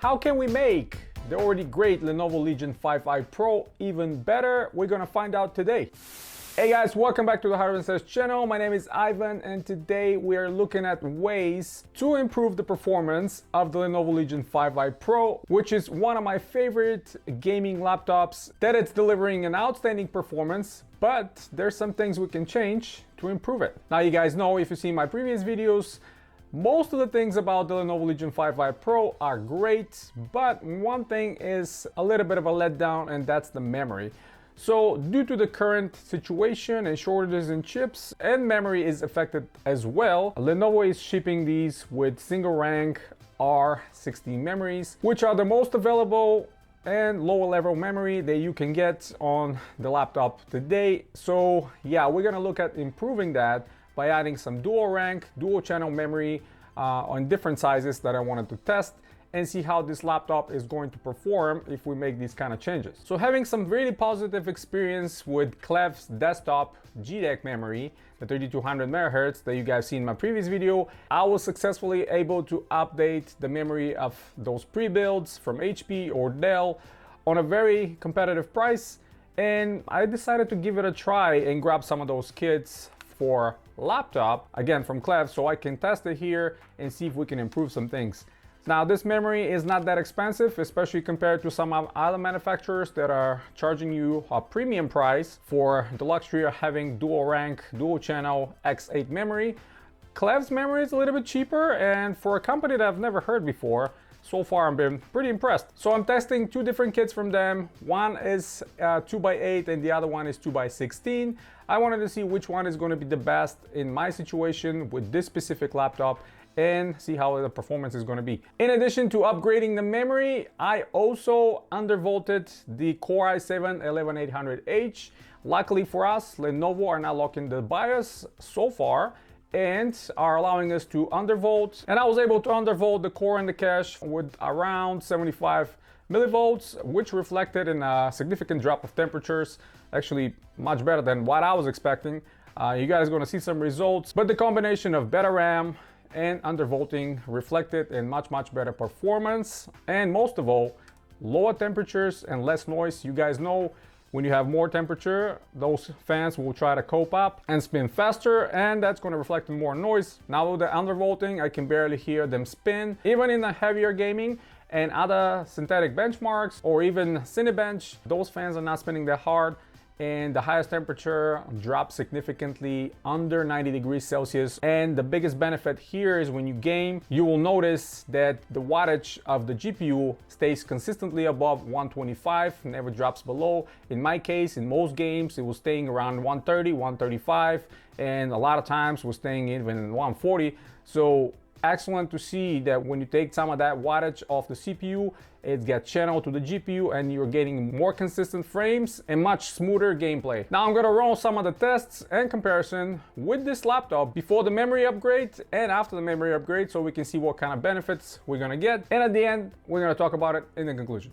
How can we make the already great Lenovo Legion 5i Pro even better? We're gonna find out today. Hey guys, welcome back to the Hardware Says channel. My name is Ivan and today we are looking at ways to improve the performance of the Lenovo Legion 5i Pro, which is one of my favorite gaming laptops that it's delivering an outstanding performance, but there's some things we can change to improve it. Now you guys know, if you've seen my previous videos, most of the things about the Lenovo Legion 5i Pro are great, but one thing is a little bit of a letdown, and that's the memory. So due to the current situation and shortages in chips, and memory is affected as well, Lenovo is shipping these with single rank R16 memories, which are the most available and lower level memory that you can get on the laptop today. So yeah, we're gonna look at improving that by adding some dual rank, dual channel memory on different sizes that I wanted to test and see how this laptop is going to perform if we make these kind of changes. So having some really positive experience with Clev's desktop GDEC memory, the 3200 MHz that you guys seen in my previous video, I was successfully able to update the memory of those pre-builds from HP or Dell on a very competitive price, and I decided to give it a try and grab some of those kits for laptop, again from Clev, so I can test it here and see if we can improve some things. Now this memory is not that expensive, especially compared to some other manufacturers that are charging you a premium price for the luxury of having dual rank, dual channel X8 memory. Clev's memory is a little bit cheaper, and for a company that I've never heard before, so far I've been pretty impressed. So I'm testing two different kits from them. One is 2x8 and the other one is 2x16. I wanted to see which one is going to be the best in my situation with this specific laptop and see how the performance is going to be. In addition to upgrading the memory, I also undervolted the Core i7-11800H. Luckily for us, Lenovo are not locking the BIOS so far and are allowing us to undervolt. And I was able to undervolt the core and the cache with around 75 millivolts, which reflected in a significant drop of temperatures, actually much better than what I was expecting. You guys are going to see some results, but the combination of better RAM and undervolting reflected in much better performance, and most of all, lower temperatures and less noise. You guys know, when you have more temperature, those fans will try to cope up and spin faster, and that's going to reflect in more noise. Now with the undervolting, I can barely hear them spin. Even in the heavier gaming and other synthetic benchmarks or even Cinebench, those fans are not spinning that hard, and the highest temperature drops significantly under 90 degrees Celsius. And the biggest benefit here is when you game, you will notice that the wattage of the GPU stays consistently above 125, never drops below. In my case, in most games, it was staying around 130, 135, and a lot of times was staying even 140. So excellent to see that when you take some of that wattage off the CPU, it gets channeled to the GPU and you're getting more consistent frames and much smoother gameplay. Now I'm gonna run some of the tests and comparison with this laptop before the memory upgrade and after the memory upgrade, so we can see what kind of benefits we're gonna get. And at the end, we're gonna talk about it in the conclusion.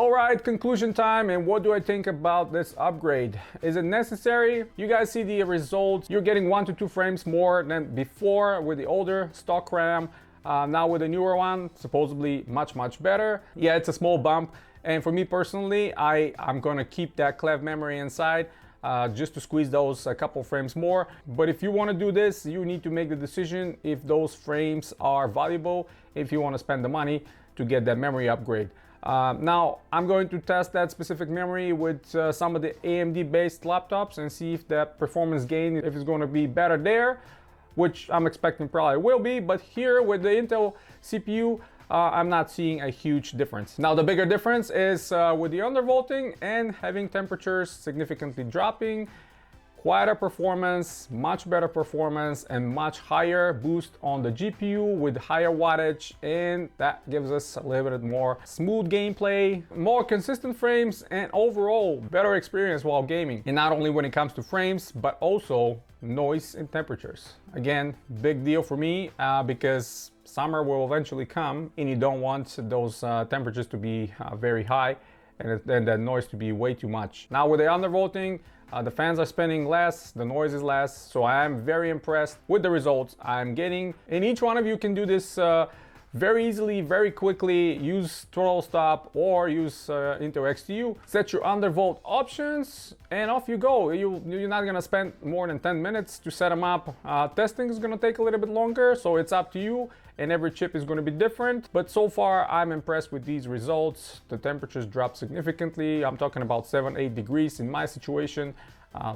All right, conclusion time, and what do I think about this upgrade? Is it necessary? You guys see the results. You're getting 1 to 2 frames more than before with the older stock RAM. Now with the newer one, supposedly much better. Yeah, it's a small bump. And for me personally, I'm gonna keep that clef memory inside just to squeeze those a couple frames more. But if you wanna do this, you need to make the decision if those frames are valuable, if you wanna spend the money to get that memory upgrade. Now, I'm going to test that specific memory with some of the AMD-based laptops and see if that performance gain, if it's gonna be better there, which I'm expecting probably will be, but here with the Intel CPU, I'm not seeing a huge difference. Now, the bigger difference is with the undervolting and having temperatures significantly dropping, quieter performance, much better performance, and much higher boost on the GPU with higher wattage, and that gives us a little bit more smooth gameplay, more consistent frames, and overall better experience while gaming. And not only when it comes to frames, but also noise and temperatures. Again, big deal for me because summer will eventually come and you don't want those temperatures to be very high and then the noise to be way too much. Now with the undervolting, the fans are spinning less, the noise is less, so I am very impressed with the results I'm getting. And each one of you can do this very easily, very quickly. Use throttle stop or use Intel XTU. Set your undervolt options and off you go. You're not gonna spend more than 10 minutes to set them up. Testing is gonna take a little bit longer, so it's up to you. And every chip is going to be different. But so far, I'm impressed with these results. The temperatures dropped significantly. I'm talking about 7-8 degrees in my situation.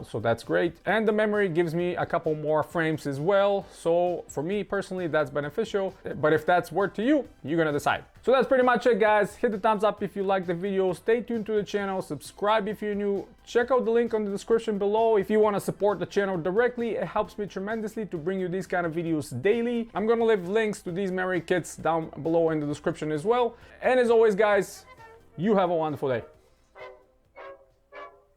So that's great. And the memory gives me a couple more frames as well. So for me personally, that's beneficial. But if that's worth to you, you're gonna decide. So that's pretty much it, guys. Hit the thumbs up if you like the video. Stay tuned to the channel. Subscribe if you're new. Check out the link on the description below if you want to support the channel directly. It helps me tremendously to bring you these kind of videos daily. I'm gonna leave links to these memory kits down below in the description as well. And as always, guys, you have a wonderful day.